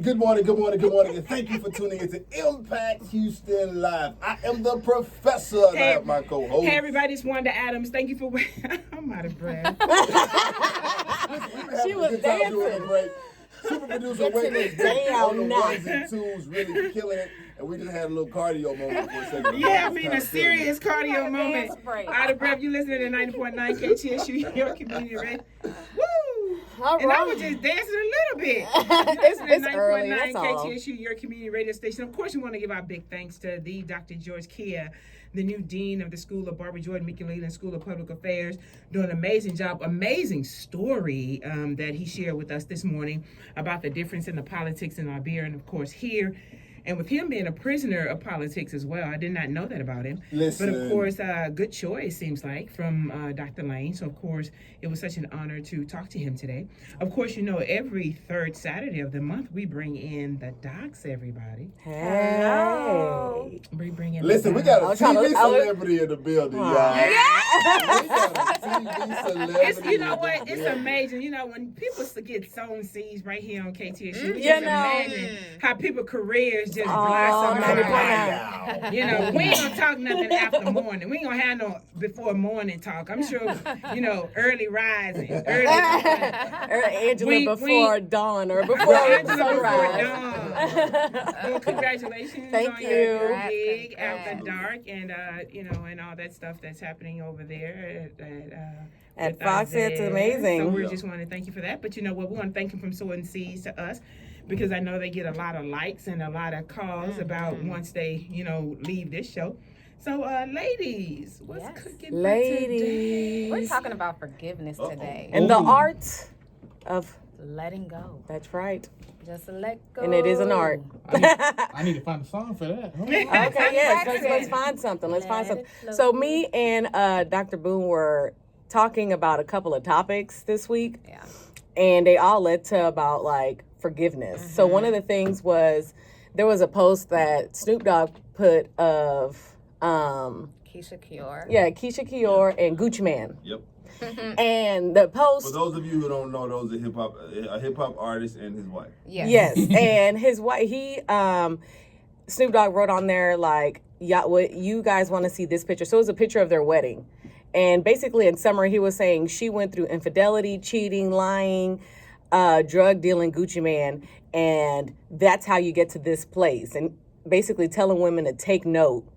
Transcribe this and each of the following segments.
Good morning, and thank you for tuning into Impact Houston Live. I am the professor, and I have my co-host. Hey, everybody, it's Wanda Adams. Thank you for I'm out of breath. She was dancing. Super producer Wayne on the ones and twos, really killing it. And we just had a little cardio moment for a second. Yeah, I mean a serious cardio moment. Out of breath, you listening to 90.9 KTSU, your community radio. Woo! All and right. I was just dancing a little bit. It's early, that's all. KTSU, your community radio station. Of course, we want to give our big thanks to the Dr. George Kia, the new dean of the School of Barbara Jordan Mickey Leland School of Public Affairs, doing an amazing job, amazing story that he shared with us this morning about the difference in the politics in Iberia and, of course, here. And with him being a prisoner of politics as well, I did not know that about him. Listen. But of course, good choice, seems like, from Dr. Lane. So, of course, it was such an honor to talk to him today. Of course, you know, every third Saturday of the month, we bring in the docs, everybody. Hey. We bring in Listen, we got a TV celebrity in the building, y'all. Yeah. We got a TV celebrity. It's, you know what? It's amazing. You know, when people get sown seeds right here on KTSU, you You just know. imagine how people careers just Oh, blossom. now. You know, we ain't gonna talk nothing after morning. We ain't gonna have no before morning talk. I'm sure, you know, early rising. Angela before dawn or before sunrise. Well, congratulations Thank on you. your gig after dark and you know, and all that stuff that's happening over there At with Fox, it's Isaiah. amazing. So we just want to thank you for that. But you know what? We want to thank you from sowing seeds to us, because I know they get a lot of likes and a lot of calls about once they, you know, leave this show. So, ladies, what's cooking for today? We're talking about forgiveness today. And the art of letting go. That's right. Just let go. And it is an art. I need to find a song for that. Okay, yes. Let's find something. So me and Dr. Boone were talking about a couple of topics this week. Yeah. And they all led to about like forgiveness. So one of the things was there was a post that Snoop Dogg put of Keisha Kior. Yeah, Keisha Kior and Gucci Man. Yep. And the post. For those of you who don't know, those are a hip hop artist and his wife. Yes. And his wife, Snoop Dogg wrote on there like, yeah, what you guys want to see this picture. So it was a picture of their wedding. And basically in summary, he was saying she went through infidelity, cheating, lying, drug dealing, Gucci Man. And that's how you get to this place. And basically telling women to take note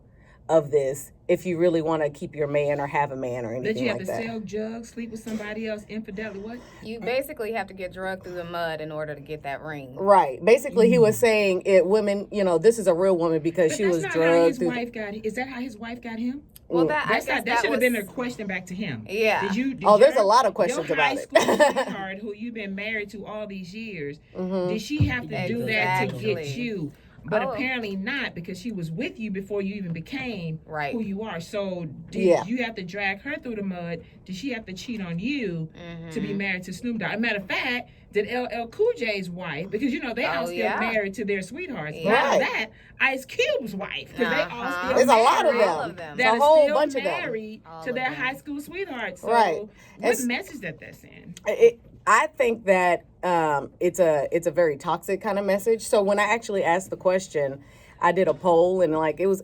of this if you really want to keep your man or have a man or anything like that. That you have to sell drugs, sleep with somebody else, infidelity, what? You basically have to get drugged through the mud in order to get that ring. Right. Basically, he was saying women, you know, this is a real woman because she was drugged. Is that how his wife got him? Well, that should have been a question back to him. Yeah. There's a lot of questions about it. Your high school sweetheart, who you've been married to all these years, did she have to do that to get you? But apparently not, because she was with you before you even became who you are. So did you have to drag her through the mud? Did she have to cheat on you to be married to Snoop Dogg? As a matter of fact, did LL Cool J's wife, because, you know, they all still married to their sweethearts. Yeah. Not that, Ice Cube's wife, because they all still There's married. a lot of them. That a whole still bunch of them. married to their high school sweethearts. So what message that sends? I think that it's a very toxic kind of message. So when I actually asked the question, I did a poll and like it was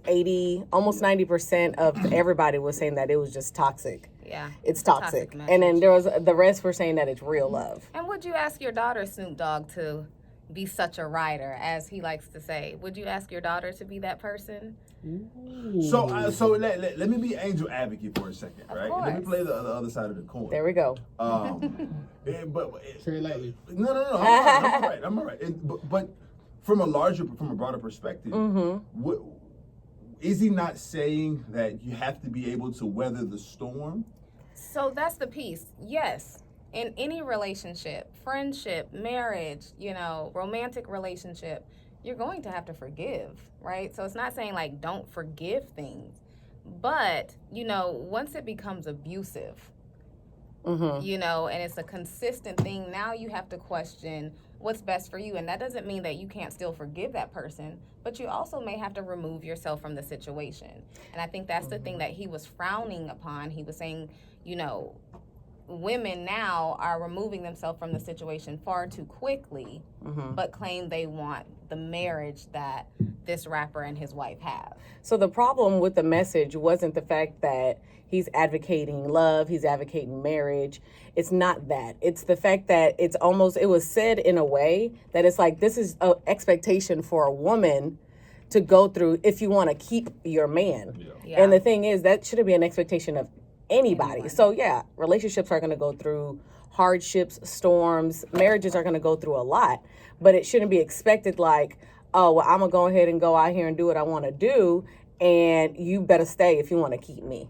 almost 90% of everybody was saying that it was just toxic. Yeah. It's toxic. And then there was the rest were saying that it's real love. And would you ask your daughter, Snoop Dogg, to be such a writer, as he likes to say? Would you ask your daughter to be that person? So let me be angel advocate for a second, right? Let me play the other side of the coin. There we go. Very lightly. No. I'm all right. But from a broader perspective, is he not saying that you have to be able to weather the storm? So that's the piece. Yes. In any relationship, friendship, marriage, you know, romantic relationship, you're going to have to forgive, right? So it's not saying like don't forgive things, but, you know, once it becomes abusive, you know, and it's a consistent thing, now you have to question what's best for you. And that doesn't mean that you can't still forgive that person, but you also may have to remove yourself from the situation. And I think that's the thing that he was frowning upon. He was saying, you know, women now are removing themselves from the situation far too quickly, but claim they want the marriage that this rapper and his wife have. So the problem with the message wasn't the fact that he's advocating love, he's advocating marriage. It's not that. It's the fact that it was said in a way that it's like, this is an expectation for a woman to go through if you want to keep your man. Yeah. And the thing is, that shouldn't be an expectation of anybody. So yeah, relationships are going to go through hardships, storms, marriages are going to go through a lot, but it shouldn't be expected like, oh, well, I'm going to go ahead and go out here and do what I want to do, and you better stay if you want to keep me.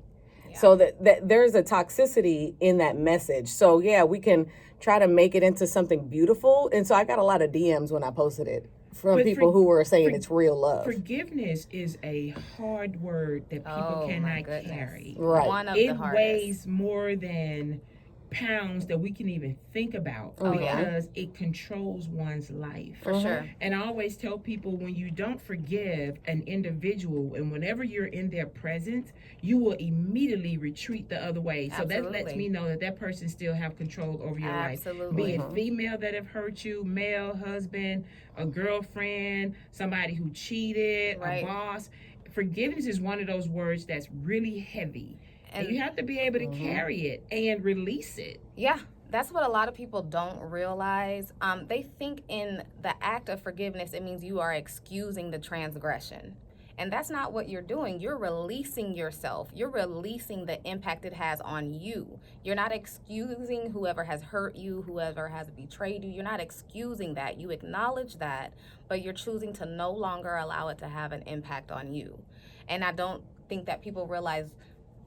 Yeah. So that there's a toxicity in that message. So yeah, we can try to make it into something beautiful. And so I got a lot of DMs when I posted it from people who were saying it's real love. Forgiveness is a hard word that people cannot carry. Right. One of it the hardest. Weighs more than pounds that we can even think about because it controls one's life. For sure. And I always tell people, when you don't forgive an individual and whenever you're in their presence, you will immediately retreat the other way. So that lets me know that person still have control over your life. Be it female that have hurt you, male, husband, a girlfriend, somebody who cheated, a boss. Forgiveness is one of those words that's really heavy. And you have to be able to carry it and release it. Yeah, that's what a lot of people don't realize. They think in the act of forgiveness, it means you are excusing the transgression. And that's not what you're doing. You're releasing yourself. You're releasing the impact it has on you. You're not excusing whoever has hurt you, whoever has betrayed you. You're not excusing that. You acknowledge that, but you're choosing to no longer allow it to have an impact on you. And I don't think that people realize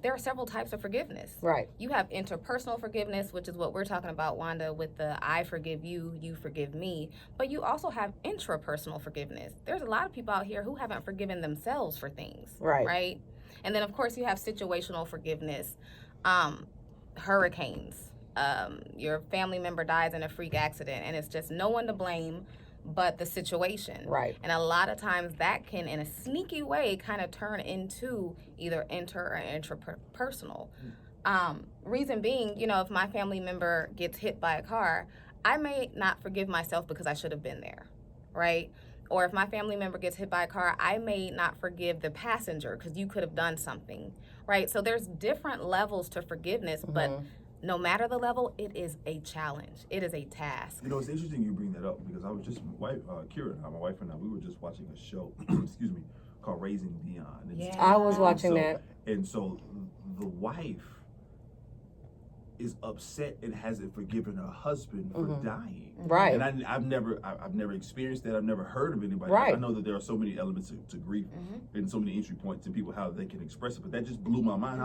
there are several types of forgiveness. Right. You have interpersonal forgiveness, which is what we're talking about, Wanda, with the I forgive you, you forgive me. But you also have intrapersonal forgiveness. There's a lot of people out here who haven't forgiven themselves for things. Right? And then, of course, you have situational forgiveness. Hurricanes. Your family member dies in a freak accident, and it's just no one to blame but the situation. Right. And a lot of times that can, in a sneaky way, kind of turn into either inter or intrapersonal. Reason being, if my family member gets hit by a car, I may not forgive myself because I should have been there, right? Or if my family member gets hit by a car, I may not forgive the passenger because you could have done something, right? So there's different levels to forgiveness, but no matter the level, it is a challenge. It is a task. It's interesting you bring that up because I was just, Kira and I, my wife and I, we were just watching a show, excuse me, called Raising Dion. I was watching that. And so the wife is upset and hasn't forgiven her husband for dying. Right. And I've never experienced that. I've never heard of anybody. Right. I know that there are so many elements to grief and so many entry points and people how they can express it, but that just blew my mind.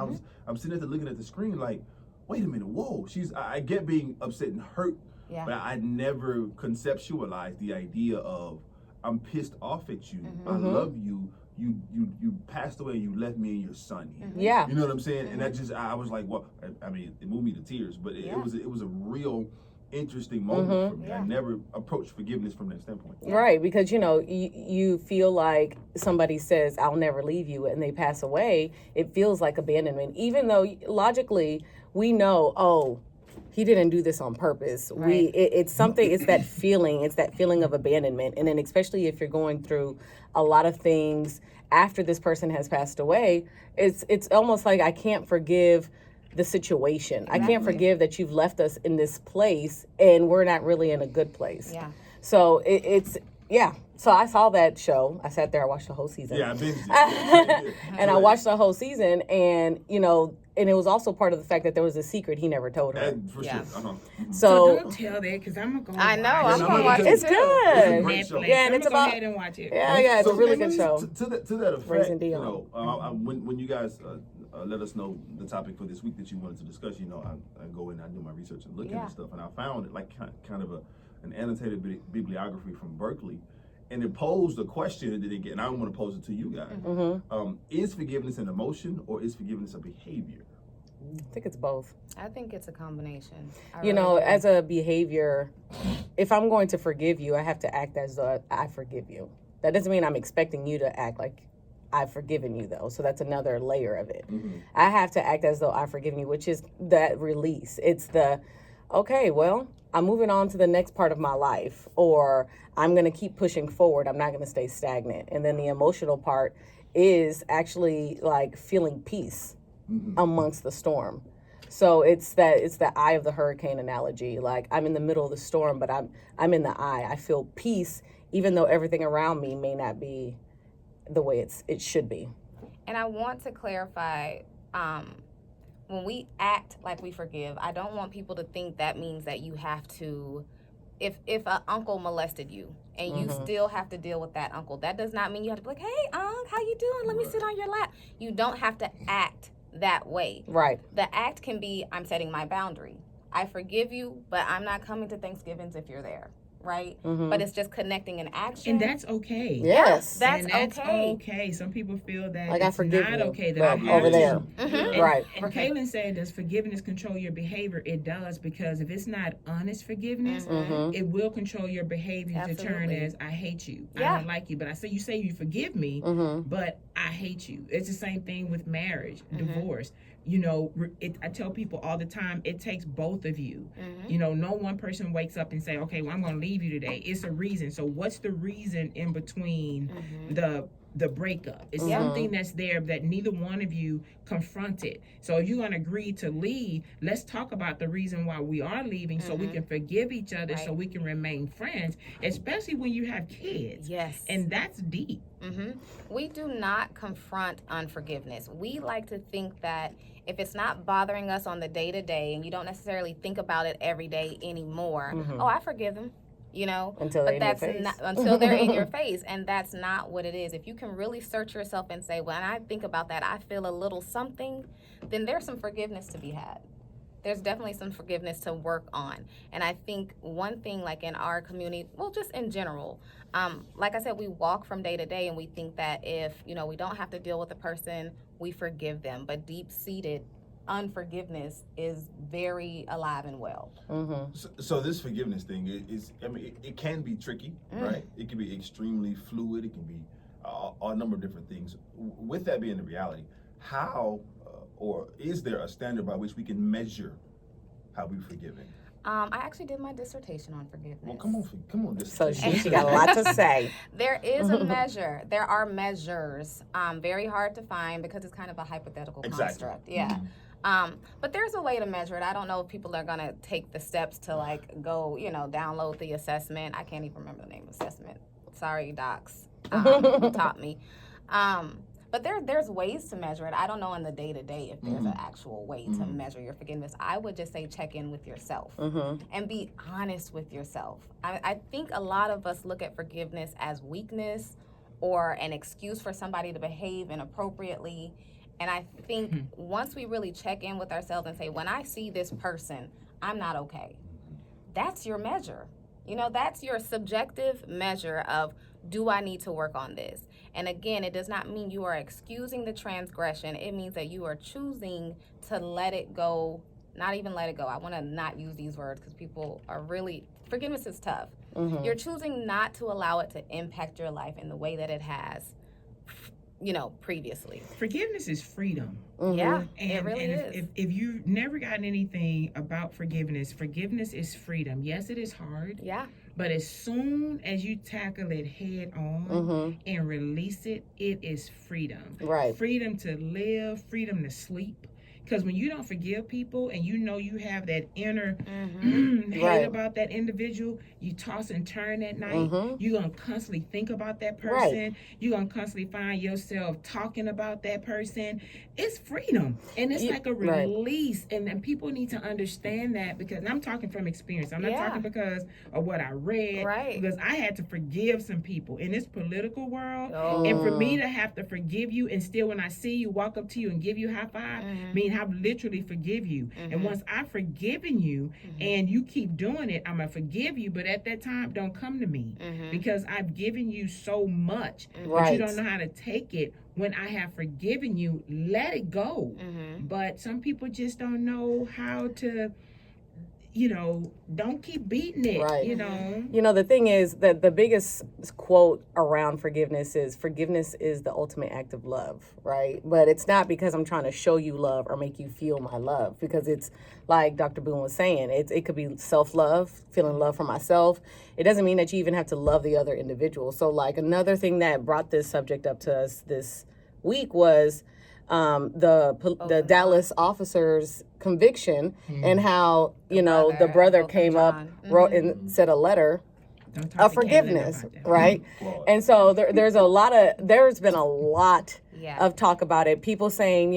I'm sitting there looking at the screen like, wait a minute, whoa, I get being upset and hurt, but I never conceptualized the idea of, I'm pissed off at you, I love you, you passed away, you left me and your son here. Yeah. You know what I'm saying? And that I was like, well, I mean, it moved me to tears, but it was a real interesting moment for me. I never approached forgiveness from that standpoint. Right, because you feel like somebody says, I'll never leave you, and they pass away, it feels like abandonment, even though logically we know, he didn't do this on purpose. Right. It's that feeling of abandonment. And then especially if you're going through a lot of things after this person has passed away, it's almost like I can't forgive the situation. Exactly. I can't forgive that you've left us in this place and we're not really in a good place. Yeah. So So I saw that show. I sat there, I watched the whole season. Yeah, I binged it. And I watched the whole season, and and it was also part of the fact that there was a secret he never told her. For sure. So don't tell that, because I'm going to go I know, I'm going to watch it. It's good. Netflix. Yeah, and it's about. Go ahead and watch it. Yeah, it's a really good show. To that effect, Raising Dion. when you guys let us know the topic for this week that you wanted to discuss, I go in, I do my research and look into stuff, and I found it like kind of an annotated bibliography from Berkeley. And it posed a question, and I don't want to pose it to you guys. Is forgiveness an emotion or is forgiveness a behavior? I think it's both. I think it's a combination. As a behavior, if I'm going to forgive you, I have to act as though I forgive you. That doesn't mean I'm expecting you to act like I've forgiven you, though. So that's another layer of it. I have to act as though I've forgiven you, which is that release. It's the, okay, well, I'm moving on to the next part of my life, or I'm going to keep pushing forward. I'm not going to stay stagnant. And then the emotional part is actually like feeling peace amongst the storm. So it's the eye of the hurricane analogy. Like, I'm in the middle of the storm, but I'm in the eye. I feel peace, even though everything around me may not be the way it should be. And I want to clarify, when we act like we forgive, I don't want people to think that means that you have to, if an uncle molested you and you still have to deal with that uncle, that does not mean you have to be like, hey, Unc, how you doing? Let me sit on your lap. You don't have to act that way. Right. The act can be, I'm setting my boundary. I forgive you, but I'm not coming to Thanksgivings if you're there. Right? But it's just connecting an action. And that's okay. Yes. That's okay. okay. Some people feel that like, it's not okay that I have over there. Right. And Kaylin said, does forgiveness control your behavior? It does, because if it's not honest forgiveness, it will control your behavior to turn as, I hate you. I don't like you. But you say you forgive me, but I hate you. It's the same thing with marriage, divorce. You know, I tell people all the time, it takes both of you. You know, no one person wakes up and say, okay, well, I'm going to leave you today. It's a reason. So what's the reason in between the breakup? It's something that's there that neither one of you confronted. So if you're going to agree to leave, let's talk about the reason why we are leaving, so we can forgive each other, so we can remain friends, especially when you have kids. Yes. And that's deep. We do not confront unforgiveness. We like to think that if it's not bothering us on the day-to-day and you don't necessarily think about it every day anymore, oh, I forgive them. You know, until they're in your face. Until they're in your face, and that's not what it is. If you can really search yourself and say, when I think about that, I feel a little something, then there's some forgiveness to be had. There's definitely some forgiveness to work on. And I think one thing, like in our community, well, just in general, like I said, we walk from day to day and we think that if, you know, we don't have to deal with the person, we forgive them. But deep-seated unforgiveness is very alive and well. So this forgiveness thing is, I mean, it can be tricky, right? It can be extremely fluid. It can be a number of different things. With that being the reality, how or is there a standard by which we can measure how we've forgiven? I actually did my dissertation on forgiveness. Well, come on. So she got a lot to say. There is a measure. There are measures. Very hard to find because it's kind of a hypothetical construct. Yeah. But there's a way to measure it. I don't know if people are going to take the steps to like go, you know, download the assessment. I can't even remember the name of the assessment. Sorry, docs, who taught me. But there's ways to measure it. I don't know in the day-to-day if there's an actual way to measure your forgiveness. I would just say check in with yourself and be honest with yourself. I think a lot of us look at forgiveness as weakness or an excuse for somebody to behave inappropriately. And I think once we really check in with ourselves and say, when I see this person, I'm not okay. That's your measure. You know, that's your subjective measure of, do I need to work on this? And again, it does not mean you are excusing the transgression. It means that you are choosing to let it go, not even let it go. I want to not use these words because people are really, forgiveness is tough. You're choosing not to allow it to impact your life in the way that it has, you know, previously. Forgiveness is freedom. Yeah, and it really is. If you've never gotten anything about forgiveness is freedom. Yes, it is hard. Yeah. But as soon as you tackle it head on and release it, it is freedom. Right. Freedom to live, freedom to sleep. Because when you don't forgive people and you know you have that inner hate about that individual, you toss and turn at night. You're going to constantly think about that person. Right. You're going to constantly find yourself talking about that person. It's freedom. And it's like a release. And people need to understand that, because I'm talking from experience. I'm not talking because of what I read. Right. Because I had to forgive some people in this political world. And for me to have to forgive you, and still when I see you, walk up to you and give you a high five, mean I literally forgive you. And once I've forgiven you and you keep doing it, I'm going to forgive you. But at that time, don't come to me because I've given you so much. But you don't know how to take it. When I have forgiven you, let it go. But some people just don't know how to, don't keep beating it, right. The thing is that the biggest quote around forgiveness is the ultimate act of love, right? But it's not because I'm trying to show you love or make you feel my love, because it's like Dr. Boone was saying, it could be self-love, feeling love for myself. It doesn't mean that you even have to love the other individual. So like another thing that brought this subject up to us this week was the Dallas officer's conviction, and how the brother came up, wrote and said a letter of forgiveness, right? And so there's been a lot of talk about it. People saying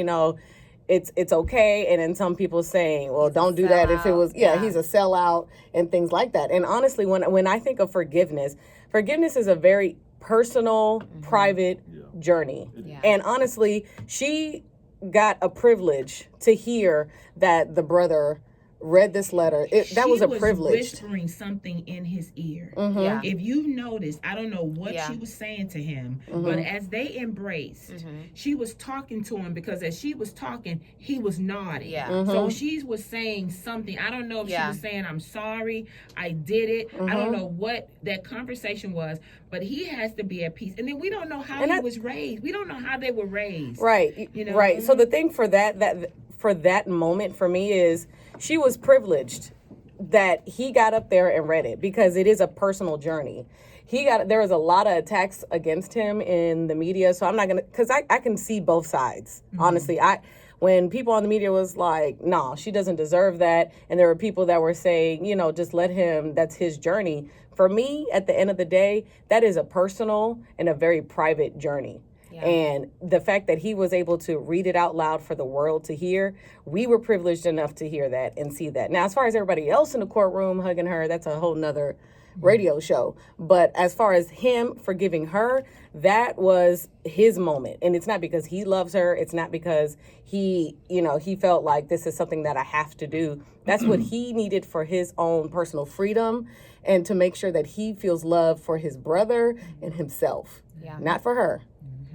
it's okay, and then some people saying, well, don't do that if it was he's a sellout and things like that. And honestly, when I think of forgiveness is a very personal, private journey. And honestly, she got a privilege to hear that the brother read this letter. That was a privilege. Whispering something in his ear. If you've noticed, I don't know what she was saying to him, but as they embraced, she was talking to him, because as she was talking, he was nodding. So she was saying something. I don't know if she was saying, I'm sorry, I did it. I don't know what that conversation was, but he has to be at peace. And then we don't know how he was raised. We don't know how they were raised. Right. Right. So the thing for that moment for me is, she was privileged that he got up there and read it, because it is a personal journey. There was a lot of attacks against him in the media, so I'm not gonna, because I can see both sides. Honestly, when people on the media was like, no, she doesn't deserve that, and there were people that were saying, just let him, that's his journey. For me, at the end of the day, that is a personal and a very private journey. And the fact that he was able to read it out loud for the world to hear, we were privileged enough to hear that and see that. Now, as far as everybody else in the courtroom hugging her, that's a whole nother radio show. But as far as him forgiving her, that was his moment. And it's not because he loves her. It's not because he felt like this is something that I have to do. That's what he needed for his own personal freedom, and to make sure that he feels love for his brother and himself, not for her.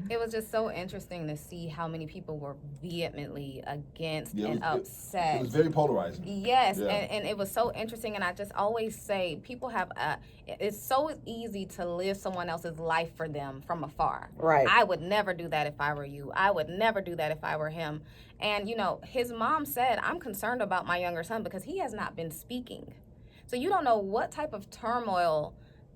It was just so interesting to see how many people were vehemently against and upset. It was very polarizing. Yes, and it was so interesting. And I just always say, people have it's so easy to live someone else's life for them from afar. Right. I would never do that if I were you. I would never do that if I were him. And, his mom said, I'm concerned about my younger son because he has not been speaking. So you don't know what type of turmoil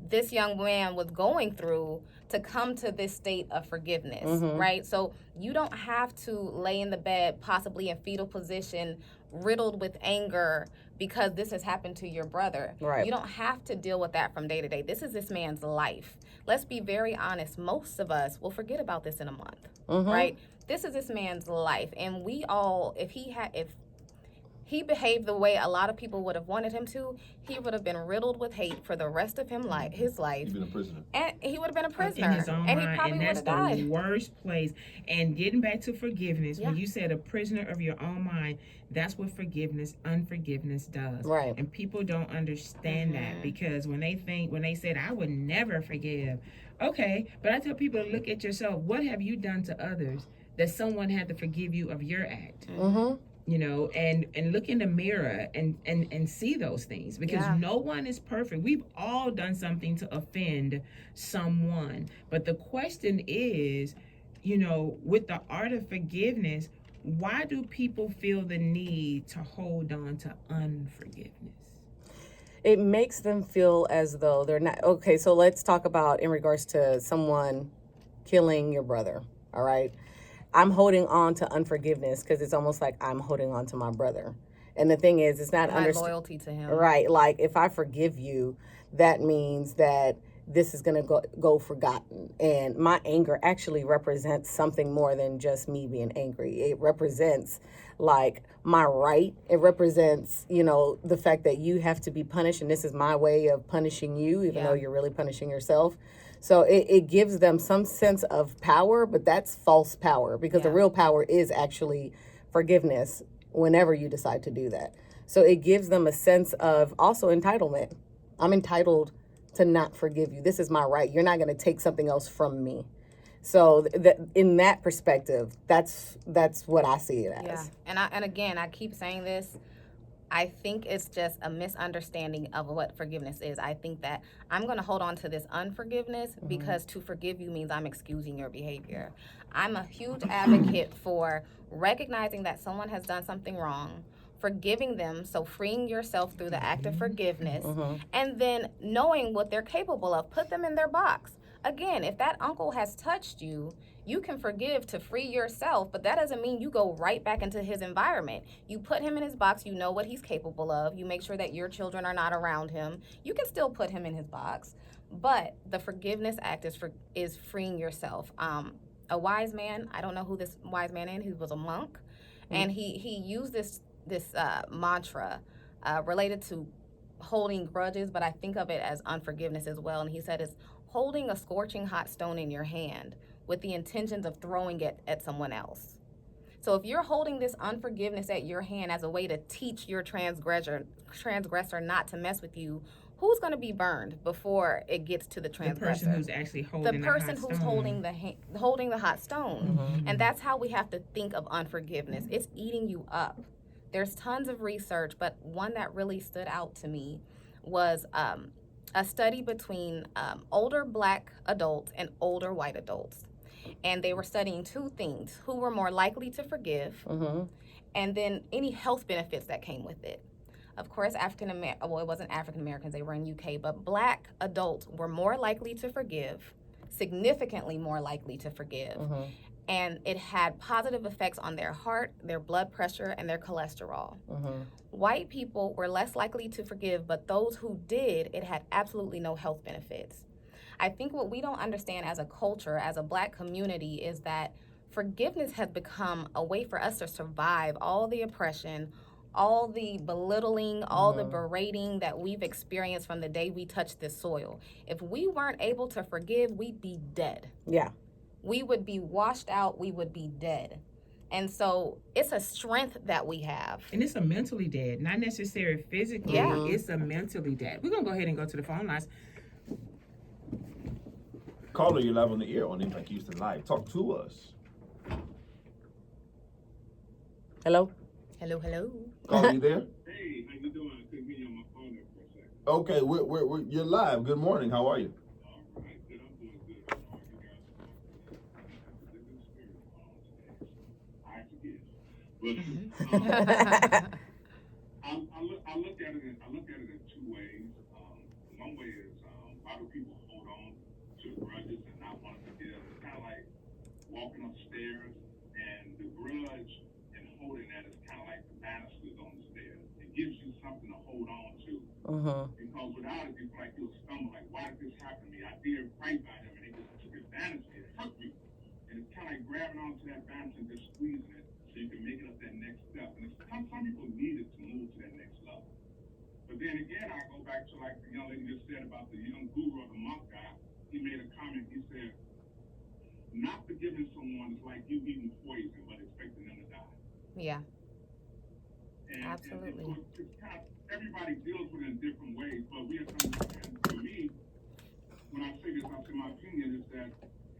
this young man was going through to come to this state of forgiveness, right? So you don't have to lay in the bed, possibly in fetal position, riddled with anger because this has happened to your brother. Right. You don't have to deal with that from day to day. This is this man's life. Let's be very honest. Most of us will forget about this in a month, right? This is this man's life. And we all, if he behaved the way a lot of people would have wanted him to, he would have been riddled with hate for the rest of his life. He'd been a prisoner. And he would have been a prisoner. In his own and he mind, probably and would that's have died. the worst place. And getting back to forgiveness, when you said a prisoner of your own mind, that's what unforgiveness does. Right. And people don't understand that, because when they said, I would never forgive. Okay, but I tell people to look at yourself. What have you done to others that someone had to forgive you of your act? And look in the mirror and see those things, because no one is perfect. We've all done something to offend someone. But the question is, with the art of forgiveness, why do people feel the need to hold on to unforgiveness? It makes them feel as though they're not. Okay, so let's talk about in regards to someone killing your brother, all right? I'm holding on to unforgiveness because it's almost like I'm holding on to my brother. And the thing is, it's not my loyalty to him. Right. Like, if I forgive you, that means that this is going to go forgotten. And my anger actually represents something more than just me being angry. It represents, like, my right. It represents, the fact that you have to be punished. And this is my way of punishing you, even though you're really punishing yourself. So it gives them some sense of power, but that's false power, because the real power is actually forgiveness whenever you decide to do that. So it gives them a sense of also entitlement. I'm entitled to not forgive you. This is my right. You're not going to take something else from me. So in that perspective, that's what I see it as. Yeah. And again, I keep saying this. I think it's just a misunderstanding of what forgiveness is. I think that I'm going to hold on to this unforgiveness because to forgive you means I'm excusing your behavior. I'm a huge advocate for recognizing that someone has done something wrong, forgiving them, so freeing yourself through the act of forgiveness, and then knowing what they're capable of. Put them in their box. Again, if that uncle has touched you, you can forgive to free yourself, but that doesn't mean you go right back into his environment. You put him in his box, you know what he's capable of, you make sure that your children are not around him. You can still put him in his box, but the forgiveness act is freeing yourself. A wise man, I don't know who this wise man is, he was a monk, and he used this mantra related to holding grudges, but I think of it as unforgiveness as well. And he said it's holding a scorching hot stone in your hand with the intentions of throwing it at someone else. So if you're holding this unforgiveness at your hand as a way to teach your transgressor not to mess with you, who's going to be burned before it gets to the transgressor? The person who's actually holding the hot stone. The person who's holding the hot stone. And that's how we have to think of unforgiveness. It's eating you up. There's tons of research, but one that really stood out to me was a study between older black adults and older white adults. And they were studying two things: who were more likely to forgive, and then any health benefits that came with it. Of course, it wasn't African Americans, they were in UK, but black adults were more likely to forgive, significantly more likely to forgive. And it had positive effects on their heart, their blood pressure, and their cholesterol. White people were less likely to forgive, but those who did, it had absolutely no health benefits. I think what we don't understand as a culture, as a black community, is that forgiveness has become a way for us to survive all the oppression, all the belittling, all the berating that we've experienced from the day we touched this soil. If we weren't able to forgive, we'd be dead. Yeah. We would be washed out, we would be dead. And so it's a strength that we have. And it's a mentally dead, not necessarily physically. Yeah. It's a mentally dead. We're going to go ahead and go to the phone lines. Caller, you're live on the air on Impact Houston Live. Talk to us. Hello? Hello. Caller, you there? Hey, how you doing? I couldn't hear you on my phone there for a second. Okay, you're live. Good morning. How are you? All right, good. I'm doing good. How are you guys? The good spirit I forgive. But I look at it in two ways. One way is why do people hold on to grudges and not want to forgive? It's kind of like walking upstairs, and the grudge and holding that is kind of like the banisters on the stairs. It gives you something to hold on to. Because without it, you feel like you'll stumble. Like, why did this happen to me? I did right by them, and they just took advantage of it. It hurt me. And it's kind of like grabbing onto that banister and just squeezing it so you can make it up that next step. And some people need it to move to that next level. But then again, I go back to like the young lady just said about the young guru or the monk guy. He made a comment. He said, not forgiving someone is like you eating poison but expecting them to die. Yeah. And, absolutely. And so it's kind of, everybody deals with it in different ways, but we have to understand, for me, when I say this, I say my opinion is that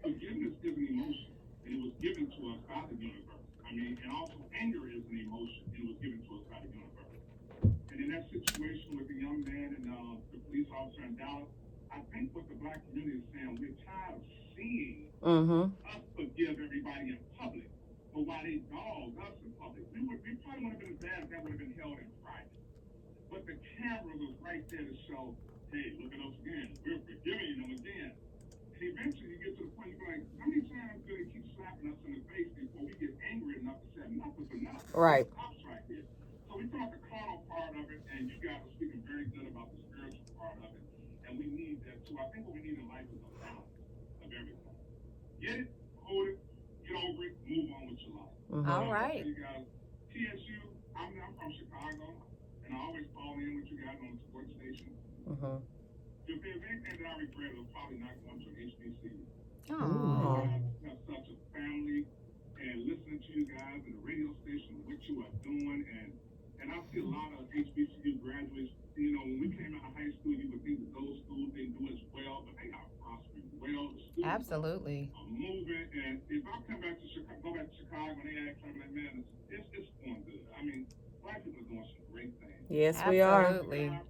forgiveness is an emotion, and it was given to us by the universe. I mean, and also anger is an emotion, and it was given to us by the universe. And in that situation with the young man and the police officer in Dallas, I think what the black community is saying, we're tired of seeing us forgive everybody in public, but why they dog us in public. We probably wouldn't have been as bad if that would have been held in private. But the camera was right there to show, hey, look at us again. We're forgiving them again. And eventually you get to the point you're like, how many times do they keep slapping us in the face before we get angry enough to say enough is enough? Right. Stops right here. So we talk the carnal part of it, and you guys are speaking very good about the spiritual part of it. And we need that too. I think what we need in life is a balance of everything. Get it, hold it, get over it, move on with your life. All right. You guys, TSU, I'm from Chicago, and I always fall in with you guys on the sports station. If there's anything that I regret, it was probably not going to HBCU. You guys have such a family, and listening to you guys and the radio station, what you are doing, and I see a lot of HBCU graduates. You know, when we came out of high school, you would think that those schools didn't do as well, but they are prospering well. The schools absolutely are moving, and if I come back to Chicago, go back to Chicago, and they ask me, like, man, it's going good. I mean, black people are doing some great things. Yes, Absolutely. we are.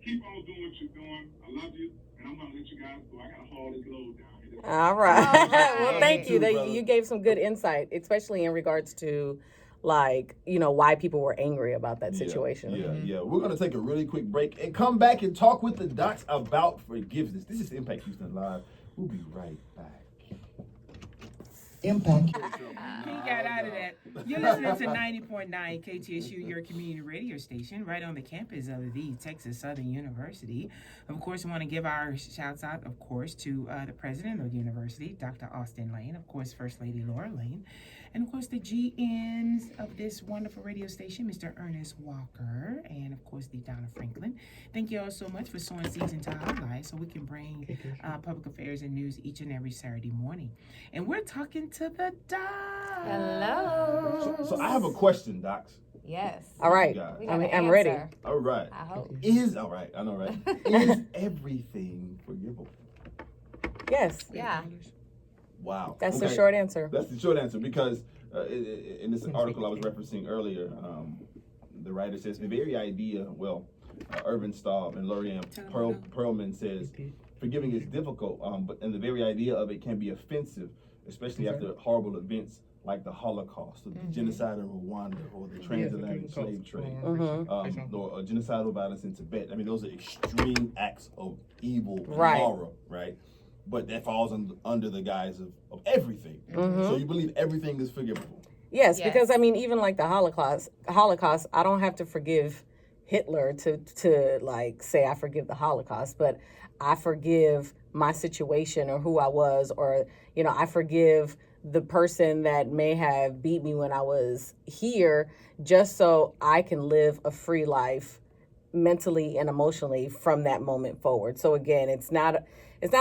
Keep on doing what you're doing. I love you, and I'm gonna let you guys go. I gotta haul this load down here. All right. Well, thank you. Brother. You gave some good insight, especially in regards to, like, why people were angry about that situation. Yeah. We're going to take a really quick break and come back and talk with the docs about forgiveness. This is Impact Houston Live. We'll be right back. Impact. He got out of that. You're listening to 90.9 KTSU, your community radio station, right on the campus of the Texas Southern University. Of course, we want to give our shouts out, of course, to the president of the university, Dr. Austin Lane, of course, First Lady Laura Lane, and of course, the GMs of this wonderful radio station, Mr. Ernest Walker, and of course, the Donna Franklin. Thank you all so much for sowing seeds into our lives so we can bring public affairs and news each and every Saturday morning. And we're talking to the docs. Hello. So I have a question, docs. Yes. All right. We got an I'm ready. answer. All right. I hope. All right. I know, right? Is everything forgivable? Yes. Yeah. Wow. That's the short answer. That's the short answer because in this article I was referencing earlier, the writer says the very idea, Irvin Staub and Lorianne Perlman says, forgiving is difficult, but and the very idea of it can be offensive, especially after horrible events like the Holocaust, or the genocide in Rwanda, or the transatlantic slave trade, or genocidal violence in Tibet. I mean, those are extreme acts of evil and horror, right? But that falls under the guise of everything. So you believe everything is forgivable? Yes, because I mean, even like the Holocaust, I don't have to forgive Hitler to like say I forgive the Holocaust, but I forgive my situation or who I was, or I forgive the person that may have beat me when I was here, just so I can live a free life mentally and emotionally from that moment forward. So again, it's not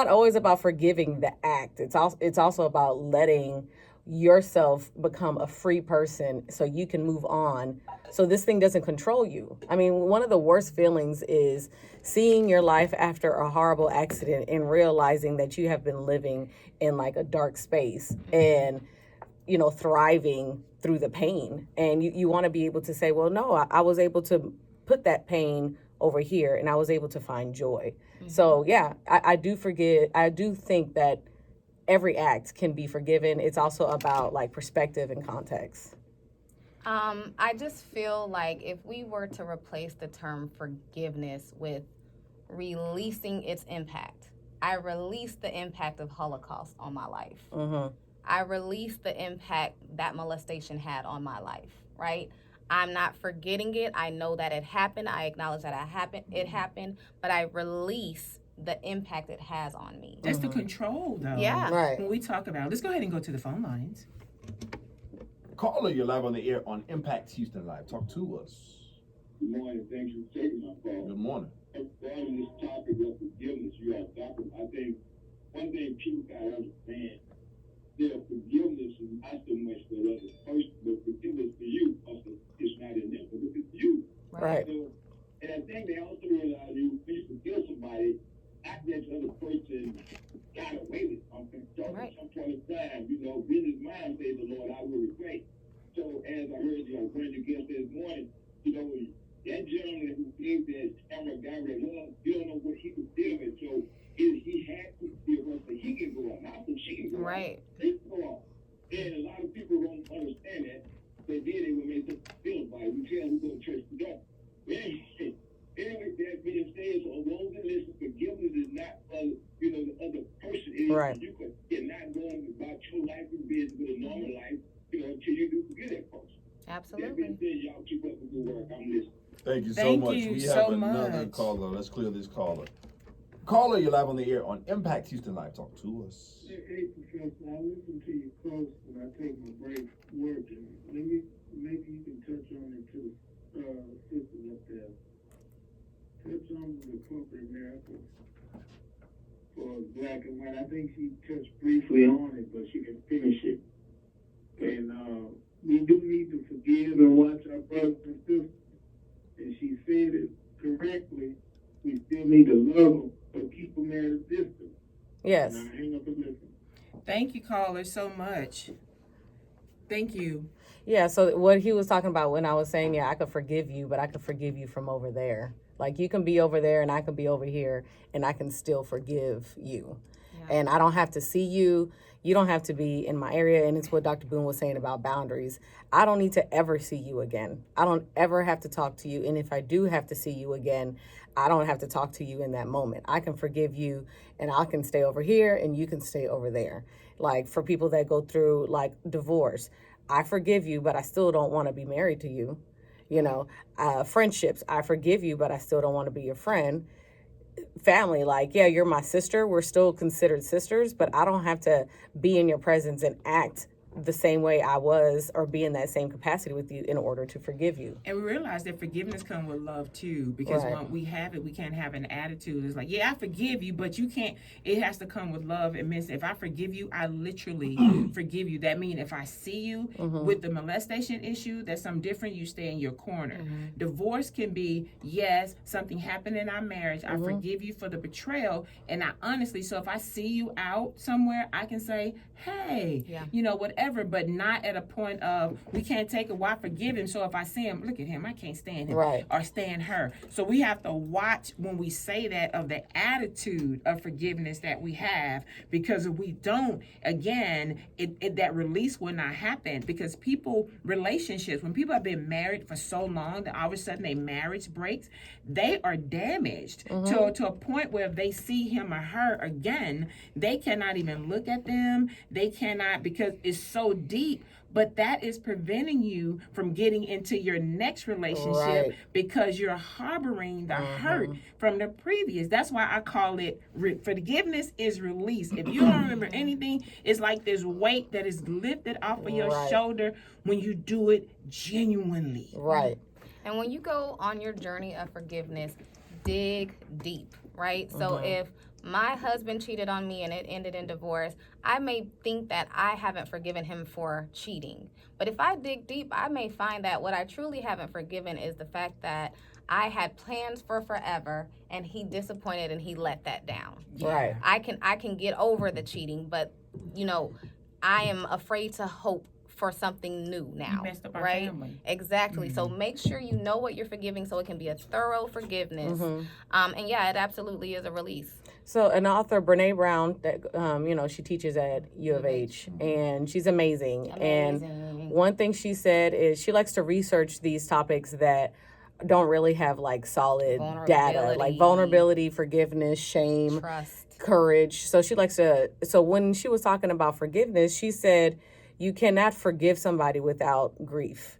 always about forgiving the act. It's also about letting yourself become a free person so you can move on, so this thing doesn't control you. I mean, one of the worst feelings is seeing your life after a horrible accident and realizing that you have been living in like a dark space and thriving through the pain, and you want to be able to say, well, no, I was able to put that pain over here and I was able to find joy. So yeah, I do think that every act can be forgiven. It's also about like perspective and context. I just feel like if we were to replace the term forgiveness with releasing its impact, I release the impact of Holocaust on my life. I release the impact that molestation had on my life, right? I'm not forgetting it. I know that it happened. I acknowledge that it happened, but I release the impact it has on me. That's the control, though. Yeah. Right. When we talk about, let's go ahead and go to the phone lines. Caller, you're live on the air on Impact Houston Live. Talk to us. Good morning. Thanks for taking my call. Good morning. On this topic of forgiveness, you have talked. I think one thing people gotta understand, their forgiveness is not so much for the other person, but forgiveness for you. Also, it's not in them, but it's you. Right. So, and I think they also realize when you forgive somebody, not that the other person got away with something. So at some point in time, business mind says the Lord, I will regret. So as I heard when you guest this morning, that gentleman who gave that camera guy love, you don't know what he was dealing with. So he had to forgive her so he can go on, not so she can go on. Right. They go on. And a lot of people don't understand that. They will make them feel about it. We tell them we go to church together. Anyway, that being said, so long as listen, forgiveness is not for the other person. It is right. You're not going about your life and business with a normal life, until you do forget that person. Absolutely. That being said, y'all keep up the good work. I'm listening. Thank you so Thank much. you We so have another much. caller. Let's clear this caller. Caller, you're live on the air on Impact Houston Live. Talk to us. Hey, Professor, I listen to you close when I take my break working. Maybe you can touch on it too, system up there. Touch on the corporate America for black and white. I think she touched briefly on it, but she can finish it. And we do need to forgive and watch our brothers and sisters. And she said it correctly. We still need to love them, but keep them at a distance. Yes. And I hang up and listen. Thank you, caller, so much. Thank you. Yeah, so what he was talking about when I was saying, I could forgive you, but I could forgive you from over there. Like, you can be over there and I can be over here and I can still forgive you. Yeah. And I don't have to see you. You don't have to be in my area. And it's what Dr. Boone was saying about boundaries. I don't need to ever see you again. I don't ever have to talk to you. And if I do have to see you again, I don't have to talk to you in that moment. I can forgive you and I can stay over here and you can stay over there. Like, for people that go through like divorce, I forgive you, but I still don't want to be married to you. You know, friendships, I forgive you, but I still don't want to be your friend. Family, like, yeah, you're my sister. We're still considered sisters, but I don't have to be in your presence and act the same way I was or be in that same capacity with you in order to forgive you. And we realize that forgiveness comes with love too, because when we have it, we can't have an attitude. It's like, yeah, I forgive you, but you can't. It has to come with love. It means if I forgive you, I literally forgive you. That means if I see you with the molestation issue, that's something different. You stay in your corner. Divorce can be, yes, something happened in our marriage. I forgive you for the betrayal, and I honestly, so if I see you out somewhere, I can say, hey, you know, whatever. But not at a point of we can't take it. Why forgive him? So if I see him, look at him, I can't stand him or stand her. So we have to watch when we say that of the attitude of forgiveness that we have, because if we don't, again, that release will not happen. Because relationships, when people have been married for so long that all of a sudden their marriage breaks, they are damaged to a point where if they see him or her again, they cannot even look at them. They cannot, because it's so deep, but that is preventing you from getting into your next relationship because you're harboring the hurt from the previous. That's why I call it forgiveness is release. If you don't remember anything, it's like this weight that is lifted off of your shoulder when you do it genuinely. Right. And when you go on your journey of forgiveness, dig deep, right? So if my husband cheated on me and it ended in divorce, I may think that I haven't forgiven him for cheating. But if I dig deep, I may find that what I truly haven't forgiven is the fact that I had plans for forever and he disappointed and he let that down. Right. I can get over the cheating, but you know, I am afraid to hope for something new now. You messed up our right? family. Exactly. So make sure you know what you're forgiving so it can be a thorough forgiveness. And yeah, it absolutely is a release. So an author, Brene Brown, that you know, she teaches at U of H, and she's amazing. And one thing she said is she likes to research these topics that don't really have like solid data, like vulnerability, forgiveness, shame, trust, courage. So she likes to. So when she was talking about forgiveness, she said you cannot forgive somebody without grief.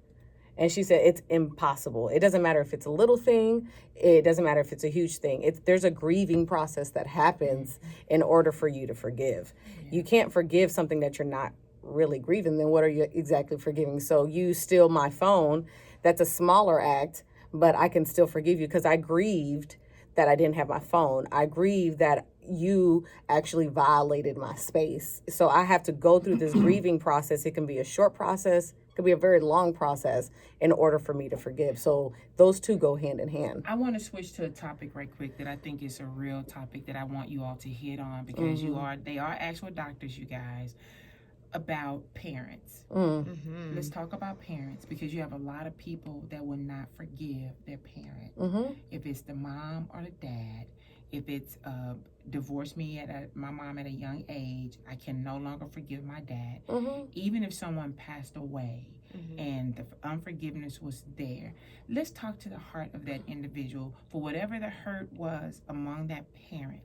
And she said it's impossible. It doesn't matter if it's a little thing. It doesn't matter if it's a huge thing. There's a grieving process that happens in order for you to forgive. You can't forgive something that you're not really grieving. Then what are you exactly forgiving? So you steal my phone. That's a smaller act, but I can still forgive you because I grieved that I didn't have my phone. I grieved that you actually violated my space. So I have to go through this grieving process. It can be a short process. Could be a very long process in order for me to forgive. So those two go hand in hand. I want to switch to a topic right quick that I think is a real topic that I want you all to hit on because they are actual doctors, you guys, about parents. Let's talk about parents because you have a lot of people that will not forgive their parent. If it's the mom or the dad, if it's divorced me my mom at a young age, I can no longer forgive my dad. Even if someone passed away and the unforgiveness was there, let's talk to the heart of that individual for whatever the hurt was among that parent,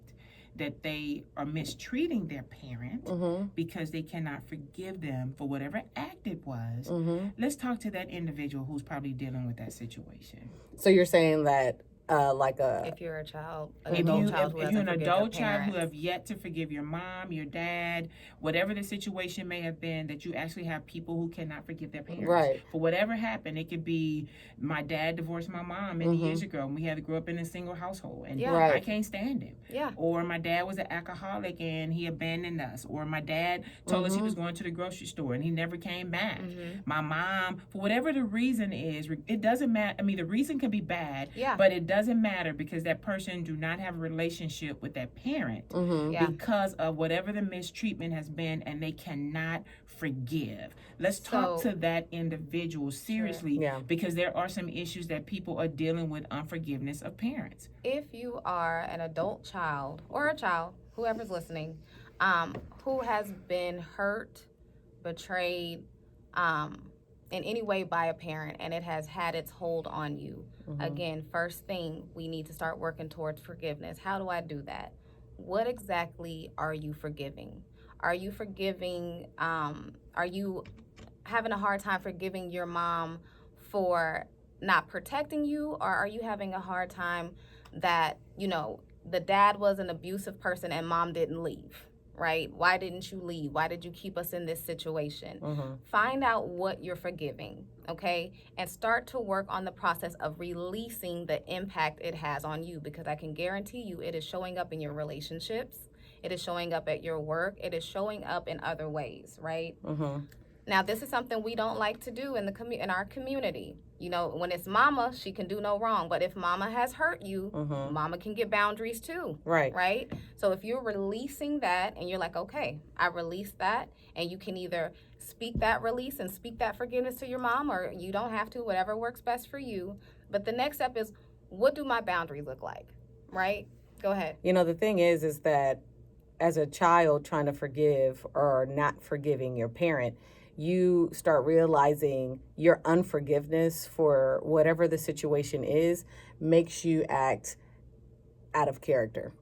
that they are mistreating their parent because they cannot forgive them for whatever act it was. Let's talk to that individual who's probably dealing with that situation. So you're saying that if you're a child, if you're an adult child who have yet to forgive your mom, your dad, whatever the situation may have been, that you actually have people who cannot forgive their parents for whatever happened. It could be my dad divorced my mom many years ago, and we had to grow up in a single household, and I can't stand him. Or my dad was an alcoholic and he abandoned us. Or my dad told us he was going to the grocery store and he never came back. My mom, for whatever the reason is, it doesn't matter. I mean, the reason can be bad, but it doesn't doesn't matter because that person do not have a relationship with that parent Mm-hmm. because of whatever the mistreatment has been, and they cannot forgive. Let's talk to that individual seriously because there are some issues that people are dealing with unforgiveness of parents. If you are an adult child or a child, whoever's listening, who has been hurt, betrayed, in any way by a parent, and it has had its hold on you. Again, first thing, we need to start working towards forgiveness. How do I do that? What exactly are you forgiving? Are you forgiving, are you having a hard time forgiving your mom for not protecting you? Or are you having a hard time that, you know, the dad was an abusive person and mom didn't leave? Right? Why didn't you leave? Why did you keep us in this situation? Find out what you're forgiving, okay? And start to work on the process of releasing the impact it has on you, because I can guarantee you it is showing up in your relationships. It is showing up at your work. It is showing up in other ways, right? Now, this is something we don't like to do in in our community. You know, when it's mama, she can do no wrong. But if mama has hurt you, mama can get boundaries too. Right. Right? So if you're releasing that and you're like, okay, I released that, and you can either speak that release and speak that forgiveness to your mom, or you don't have to, whatever works best for you. But the next step is, what do my boundaries look like? Right? Go ahead. You know, the thing is that as a child trying to forgive or not forgiving your parent, you start realizing your unforgiveness for whatever the situation is makes you act out of character.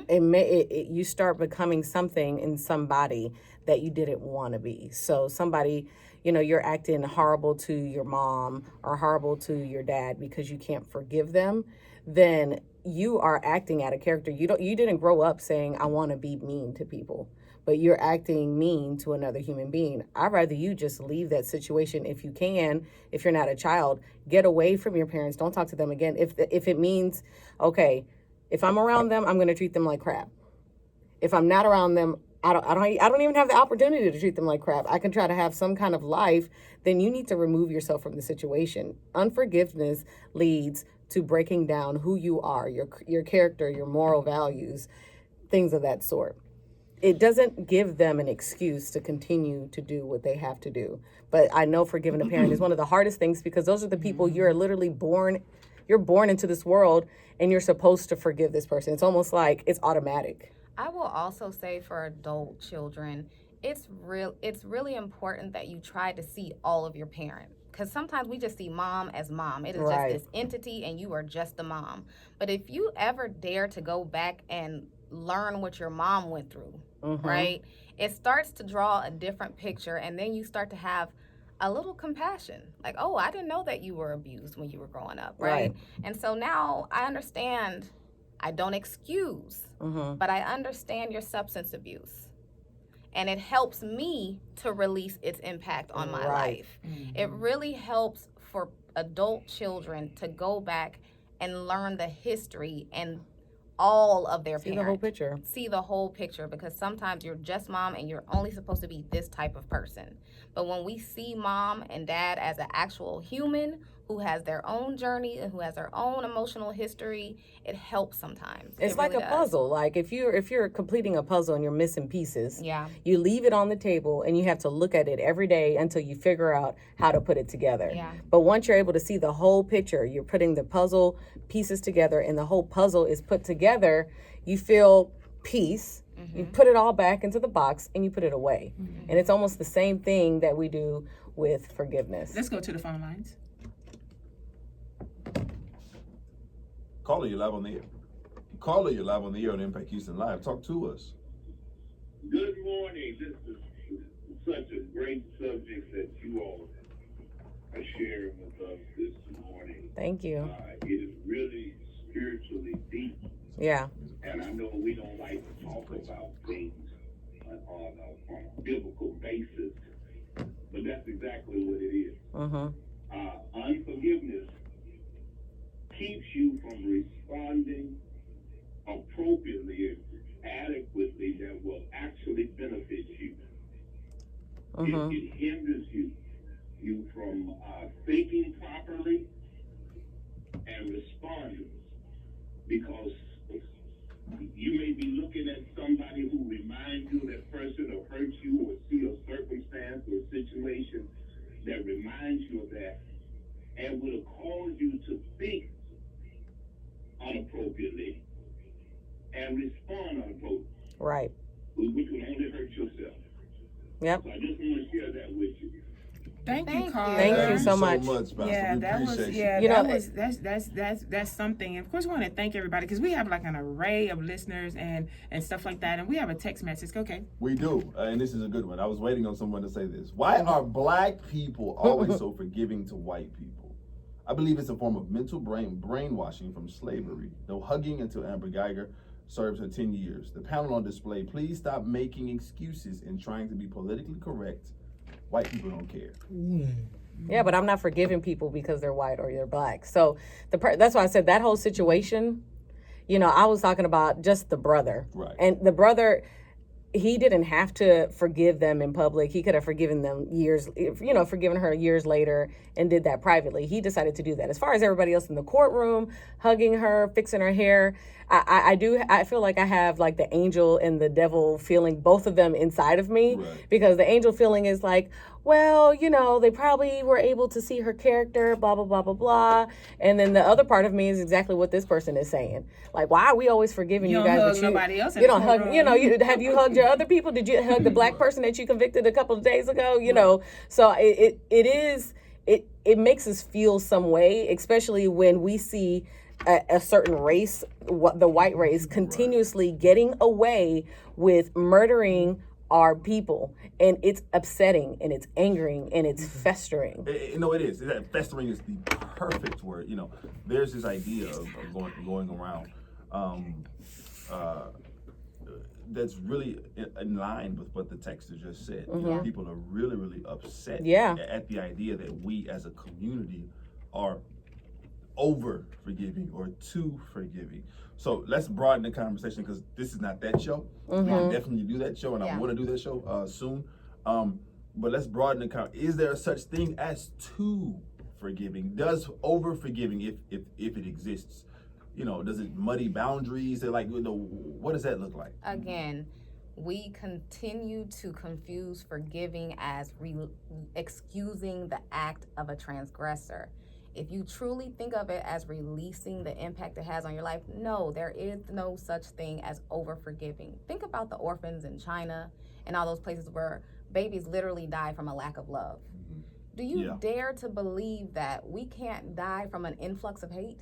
You start becoming something in somebody that you didn't want to be. So somebody, you know, you're acting horrible to your mom or horrible to your dad because you can't forgive them, then you are acting out of character. You didn't grow up saying, I want to be mean to people, but you're acting mean to another human being. I'd rather you just leave that situation if you can. If you're not a child, get away from your parents. Don't talk to them again. If it means, okay, if I'm around them, I'm going to treat them like crap. If I'm not around them, I don't even have the opportunity to treat them like crap. I can try to have some kind of life. Then you need to remove yourself from the situation. Unforgiveness leads to breaking down who you are, your character, your moral values, things of that sort. It doesn't give them an excuse to continue to do what they have to do. But I know forgiving a parent is one of the hardest things, because those are the people you're literally born into this world, and you're supposed to forgive this person. It's almost like it's automatic. I will also say for adult children, it's really important that you try to see all of your parents. Because sometimes we just see mom as mom. It is just this entity, and you are just the mom. But if you ever dare to go back and learn what your mom went through, right? It starts to draw a different picture, and then you start to have a little compassion. Like, oh, I didn't know that you were abused when you were growing up, right? And so now I understand. I don't excuse, but I understand your substance abuse. And it helps me to release its impact on my life. It really helps for adult children to go back and learn the history and all of their parents. See the whole picture. See the whole picture, because sometimes you're just mom and you're only supposed to be this type of person. But when we see mom and dad as an actual human who has their own journey and who has their own emotional history, it helps sometimes. It's like a puzzle. Like if you're completing a puzzle and you're missing pieces, you leave it on the table and you have to look at it every day until you figure out how to put it together. But once you're able to see the whole picture, you're putting the puzzle pieces together and the whole puzzle is put together, you feel peace. You put it all back into the box and you put it away. And it's almost the same thing that we do with forgiveness. Let's go to the phone lines. Caller, you're live on the air. Caller, you're live on the air on Impact Houston Live. Talk to us. Good morning. This is such a great subject that you all are sharing with us this morning. Thank you. It is really spiritually deep. Yeah. And I know we don't like to talk about things on a biblical basis, but that's exactly what it is. Unforgiveness keeps you from responding appropriately, adequately, that will actually benefit you. It hinders you from thinking properly and responding cause you to think inappropriately and respond inappropriately. Right. Which would only hurt yourself. Yep. So I just want to share that with you. Thank you, Carl. Thank you so much. Pastor. Yeah, We that was appreciate you. that's something. And of course, we want to thank everybody because we have like an array of listeners and stuff like that, and we have a text message. Okay, We do, and this is a good one. I was waiting on someone to say this. Why are black people always so forgiving to white people? I believe it's a form of mental brainwashing from slavery. No hugging until Amber Geiger serves her 10 years. The panel on display, please stop making excuses and trying to be politically correct. White people don't care. Yeah, but I'm not forgiving people because they're white or they're black. So that's why I said that whole situation, I was talking about just the brother. Right. And the brother, he didn't have to forgive them in public. He could have forgiven them forgiven her years later and did that privately. He decided to do that. As far as everybody else in the courtroom, hugging her, fixing her hair, I feel like I have like the angel and the devil feeling, both of them inside of me. Right. Because the angel feeling is like, well, they probably were able to see her character, blah, blah, blah, blah, blah. And then the other part of me is exactly what this person is saying. Like, why are we always forgiving you guys? Hug nobody else. You don't hug, have you hugged your other people? Did you hug the black person that you convicted a couple of days ago? So it makes us feel some way, especially when we see a certain race, the white race, continuously getting away with murdering our people, and it's upsetting and it's angering and it's festering. It is. Festering is the perfect word. There's this idea of going around that's really in line with what the texter just said. Mm-hmm. People are really, really upset at the idea that we as a community are over forgiving or too forgiving. So let's broaden the conversation, because this is not that show. Mm-hmm. I'll definitely do that show, and I want to do that show soon. But let's broaden the conversation. Is there such thing as too forgiving? Does over forgiving, if it exists, does it muddy boundaries? They're like, what does that look like? Again, we continue to confuse forgiving as excusing the act of a transgressor. If you truly think of it as releasing the impact it has on your life, no, there is no such thing as over forgiving. Think about the orphans in China and all those places where babies literally die from a lack of love. Mm-hmm. Do you dare to believe that we can't die from an influx of hate?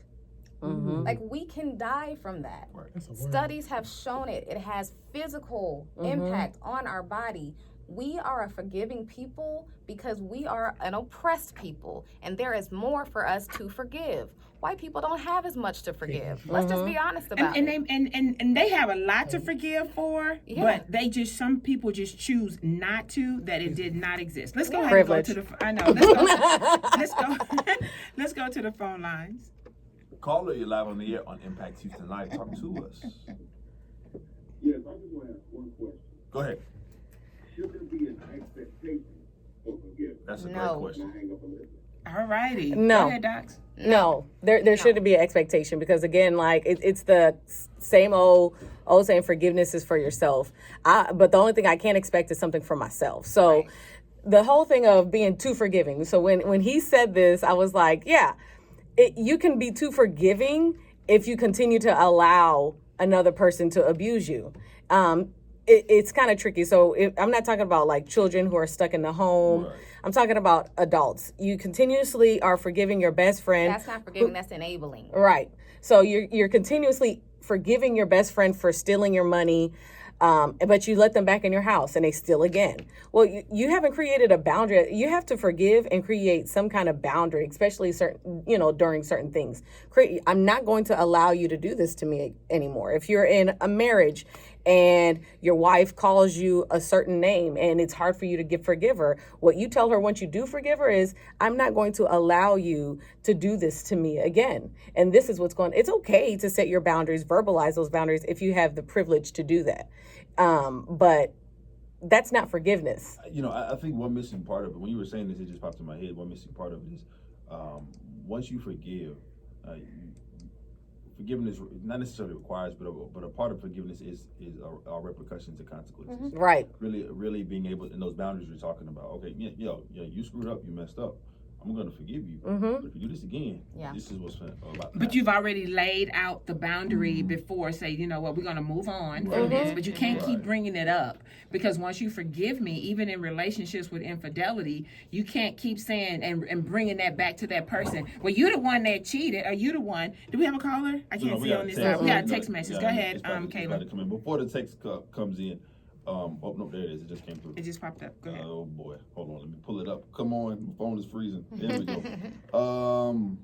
Mm-hmm. Like, we can die from that. Right. Studies have shown it. It has physical impact on our body. We are a forgiving people because we are an oppressed people, and there is more for us to forgive. White people don't have as much to forgive. Let's just be honest about it. And they have a lot to forgive for, but some people just choose not to, that it did not exist. Let's go ahead and go to the, I know, let's go to the phone lines. Caller, you're live on the air on Impact Houston Live. Talk to us. Yes, I just want to ask one question. Go ahead. Should there be an expectation for forgiveness? That's a great question. All righty. No. Go ahead, Docs. No, there shouldn't be an expectation, because again, like it's the same old saying, forgiveness is for yourself. But the only thing I can't expect is something for myself. So the whole thing of being too forgiving. So when he said this, I was like, you can be too forgiving if you continue to allow another person to abuse you. It's kind of tricky. So I'm not talking about like children who are stuck in the home. Right. I'm talking about adults. You continuously are forgiving your best friend. That's not forgiving, that's enabling. Right. So you're continuously forgiving your best friend for stealing your money, but you let them back in your house and they steal again. Well, you haven't created a boundary. You have to forgive and create some kind of boundary, especially during certain things. I'm not going to allow you to do this to me anymore. If you're in a marriage and your wife calls you a certain name and it's hard for you to forgive her, what you tell her once you do forgive her is, I'm not going to allow you to do this to me again. And this is what's it's okay to set your boundaries, verbalize those boundaries if you have the privilege to do that. But that's not forgiveness. I think one missing part of it, when you were saying this, it just popped in my head. One missing part of it is once you forgive, forgiveness not necessarily requires, but a part of forgiveness is our repercussions and consequences. Right. Really being able, in those boundaries you're talking about. Okay, you screwed up, you messed up. I'm going to forgive you. Mm-hmm. But if you do this again, this is what's about. But you've already laid out the boundary before. Say, you know what, we're going to move on from this. But you can't keep bringing it up, because once you forgive me, even in relationships with infidelity, you can't keep saying and bringing that back to that person. Well, you're the one that cheated. Are you the one? Do we have a caller? I can't see on this side. We got a text message. Go ahead, Kayla. Before the text comes in, oh no, there it is. It just came through. It just popped up. Go ahead. Oh boy, hold on. Let me pull it up. Come on, my phone is freezing. There we go.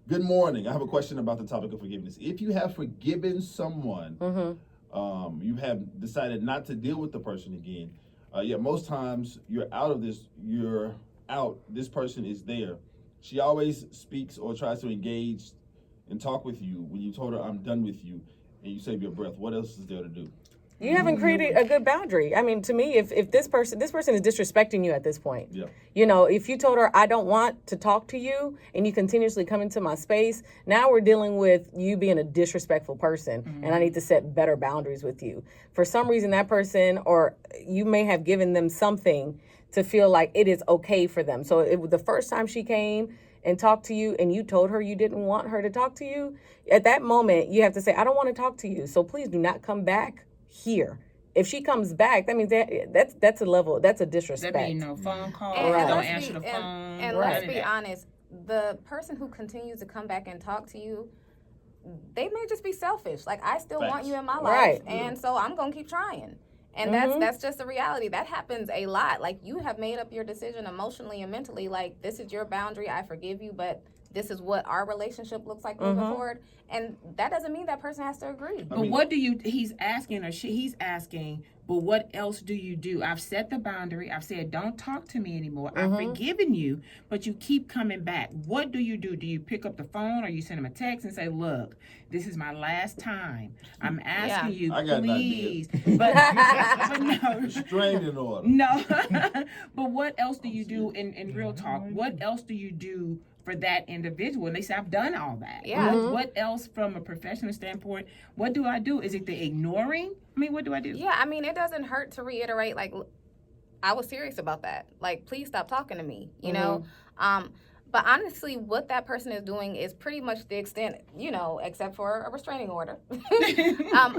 Good morning. I have a question about the topic of forgiveness. If you have forgiven someone, you have decided not to deal with the person again. Most times you're out of this. You're out. This person is there. She always speaks or tries to engage and talk with you when you told her, "I'm done with you," and you save your breath. What else is there to do? You haven't created a good boundary. I mean, to me, if this person is disrespecting you at this point. Yeah. You know, if you told her, I don't want to talk to you, and you continuously come into my space, now we're dealing with you being a disrespectful person, and I need to set better boundaries with you. For some reason, that person, or you may have given them something to feel like it is okay for them. So the first time she came and talked to you and you told her you didn't want her to talk to you, at that moment, you have to say, I don't want to talk to you, so please do not come back here. If she comes back, that means that's a level, that's a disrespect. That means no phone call, don't answer the phone. And let's be honest, the person who continues to come back and talk to you, they may just be selfish. Like, I still want you in my life, and so I'm gonna keep trying. And that's just the reality. That happens a lot. Like, you have made up your decision emotionally and mentally, like, this is your boundary, I forgive you, but this is what our relationship looks like moving forward. And that doesn't mean that person has to agree. But what do he's asking, he's asking, but what else do you do? I've set the boundary. I've said, don't talk to me anymore. I've forgiven you, but you keep coming back. What do you do? Do you pick up the phone, or you send him a text and say, look, this is my last time. I'm asking you, please. But no. Restraining order. No. But what else do you do in real talk? What else do you do for that individual? And they say, I've done all that. Yeah. What else from a professional standpoint, what do I do? Is it the ignoring? I mean, what do I do? Yeah, I mean, it doesn't hurt to reiterate, like, I was serious about that. Like, please stop talking to me, you know? But honestly, what that person is doing is pretty much the extent, you know, except for a restraining order,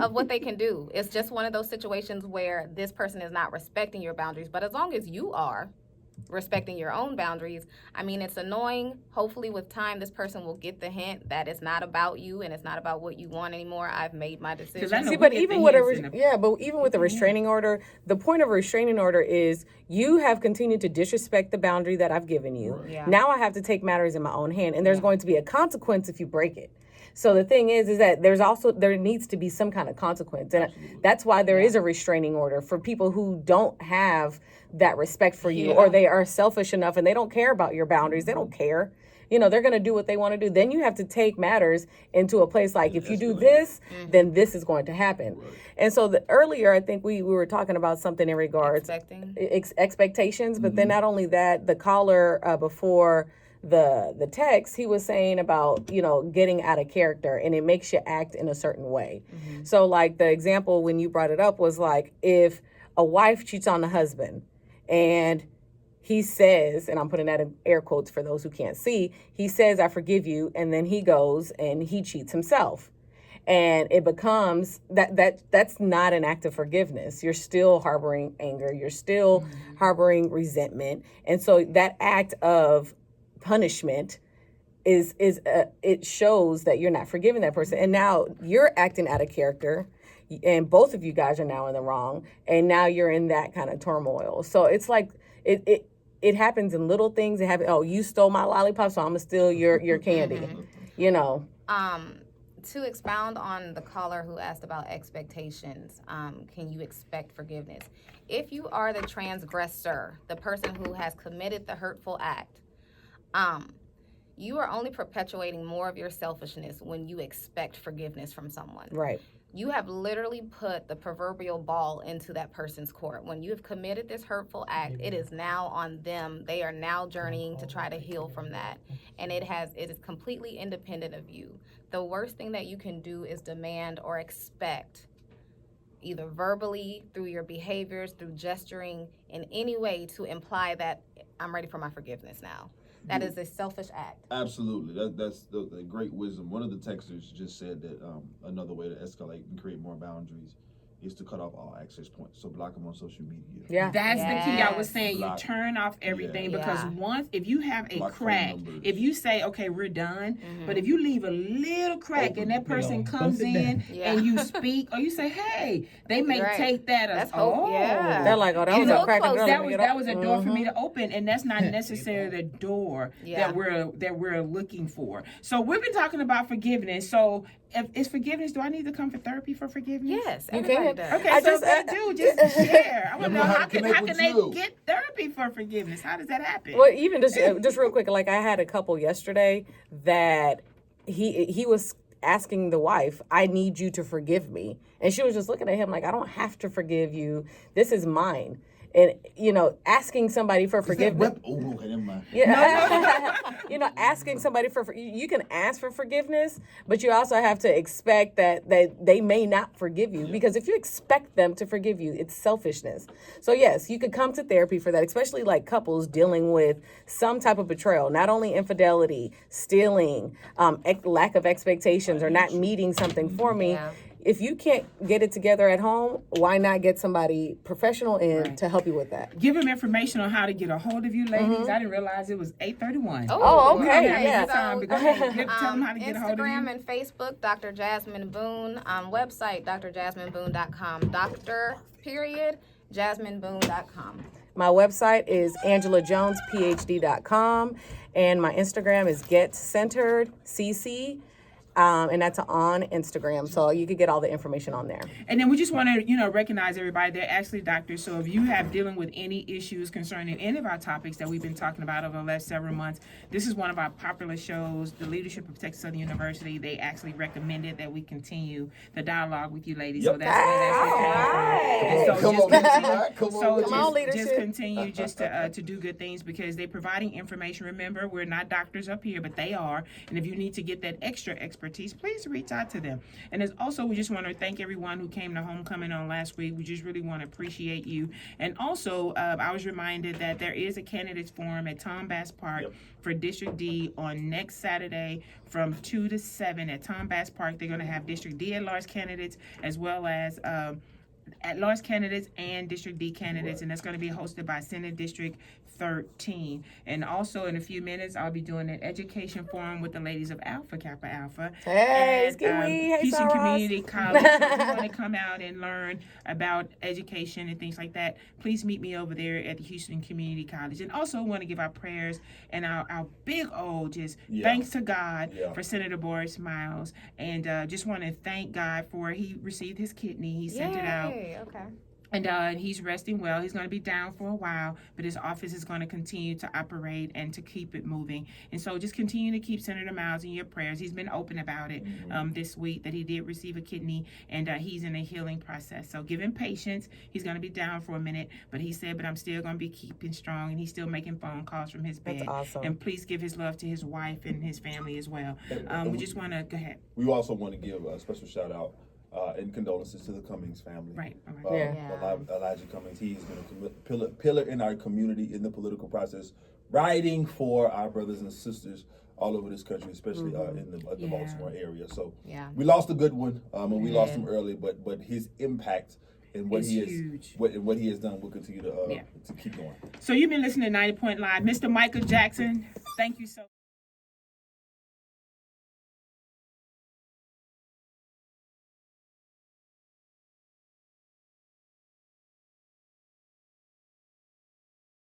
of what they can do. It's just one of those situations where this person is not respecting your boundaries. But as long as you are respecting your own boundaries, I mean, it's annoying. Hopefully with time, this person will get the hint that it's not about you and it's not about what you want anymore. I've made my decision. See, but even with a restraining order, the point of a restraining order is you have continued to disrespect the boundary that I've given you. Right. Yeah. Now I have to take matters in my own hand, and there's going to be a consequence if you break it. So the thing is that there needs to be some kind of consequence. And that's why there is a restraining order for people who don't have that respect for you, or they are selfish enough and they don't care about your boundaries. They don't care. You know, they're going to do what they want to do. Then you have to take matters into a place like, if you do this, then this is going to happen. Right. And so earlier, I think we were talking about something in regards expectations. But then not only that, the caller before the text, he was saying about, you know, getting out of character, and it makes you act in a certain way. So like the example when you brought it up was like, if a wife cheats on the husband and he says, and I'm putting that in air quotes for those who can't see, he says, I forgive you, and then he goes and he cheats himself. And it becomes that's not an act of forgiveness. You're still harboring anger. You're still harboring resentment. And so that act of punishment it shows that you're not forgiving that person. And now you're acting out of character, and both of you guys are now in the wrong. And now you're in that kind of turmoil. So it's like it happens in little things. It happens. Oh, you stole my lollipop, so I'm gonna steal your candy. You know. To expound on the caller who asked about expectations, can you expect forgiveness? If you are the transgressor, the person who has committed the hurtful act, you are only perpetuating more of your selfishness when you expect forgiveness from someone. Right. You have literally put the proverbial ball into that person's court. When you have committed this hurtful act, it is now on them. They are now journeying to try to heal from that. And it is completely independent of you. The worst thing that you can do is demand or expect, either verbally, through your behaviors, through gesturing, in any way to imply that I'm ready for my forgiveness now. that is a selfish act. Absolutely. That's the great wisdom. One of the texters just said that another way to escalate and create more boundaries is to cut off all access points. So block them on social media. Yeah. That's the key. I was saying Block. you turn off everything because Yeah. once, if you have a Block phone crack, numbers. if you say, okay, we're done, but if you leave a little crack and that person comes in and you speak or you say, hey, they may take that as, That's hope. Yeah. They're like, oh, that was a crack. That was a door for me to open, and that's not necessarily the door that we're looking for. So we've been talking about forgiveness. So is forgiveness? Do I need to come for therapy for forgiveness? Yes, You everybody can. does. Okay, so if they do, just share. I want to know how can they you. get therapy for forgiveness? How does that happen? Well, even just real quick, like I had a couple yesterday that he was asking the wife, I need you to forgive me. And she was just looking at him like, I don't have to forgive you. This is mine. And, you know, asking somebody for forgiveness. Okay, never mind. Yeah. You know, asking somebody you can ask for forgiveness, but you also have to expect that they may not forgive you, because if you expect them to forgive you, it's selfishness. So yes, you could come to therapy for that, especially like couples dealing with some type of betrayal, not only infidelity, stealing, lack of expectations, or not meeting something for me. Yeah. If you can't get it together at home, why not get somebody professional in to help you with that? Give them information on how to get a hold of you, ladies. I didn't realize it was 8:31. Oh, okay. Yeah. Yeah. Time to go ahead. Tell them how to get a hold of you. Instagram and Facebook, Dr. Jasmine Boone. Website, drjasmineboone.com. Jasmineboone.com. My website is angelajonesphd.com, and my Instagram is getcenteredcc. And that's on Instagram, so you could get all the information on there. And then we just want to, recognize everybody. They're actually doctors. So if you have dealing with any issues concerning any of our topics that we've been talking about over the last several months, this is one of our popular shows. The Leadership of Texas Southern University, they actually recommended that we continue the dialogue with you ladies. Yep. So that's where that's just continue to do good things, because they're providing information. Remember, we're not doctors up here, but they are. And if you need to get that extra expertise, please reach out to them. And as also, we just want to thank everyone who came to homecoming on last week. We just really want to appreciate you. And also, I was reminded that there is a candidates forum at Tom Bass Park for District D on next Saturday from 2 to 7 at Tom Bass Park. They're going to have District D at-large candidates as well as at-large candidates and District D candidates, and that's going to be hosted by Senate District 13. And also in a few minutes, I'll be doing an education forum with the ladies of Alpha Kappa Alpha. Hey, and, hey, Houston Sarah. Community College. If you want to come out and learn about education and things like that, please meet me over there at the Houston Community College. And also want to give our prayers and our big old thanks to God for Senator Boris Miles. And just want to thank God for he received his kidney. He sent it out. Okay. And he's resting well. He's going to be down for a while, but his office is going to continue to operate and to keep it moving. And so just continue to keep Senator Miles in your prayers. He's been open about it this week, that he did receive a kidney, and he's in a healing process. So give him patience. He's going to be down for a minute, but he said, but I'm still going to be keeping strong, and he's still making phone calls from his bed. That's awesome. And please give his love to his wife and his family as well. We just want to, go ahead. We also want to give a special shout out and condolences to the Cummings family. Right. Elijah Cummings, he's been a pillar in our community in the political process, riding for our brothers and sisters all over this country, especially in the Baltimore area. So we lost a good one, and we lost him early, but his impact and what he is, what he has done will continue to keep going. So you've been listening to 90 Point Live. Mr. Michael Jackson, thank you so much.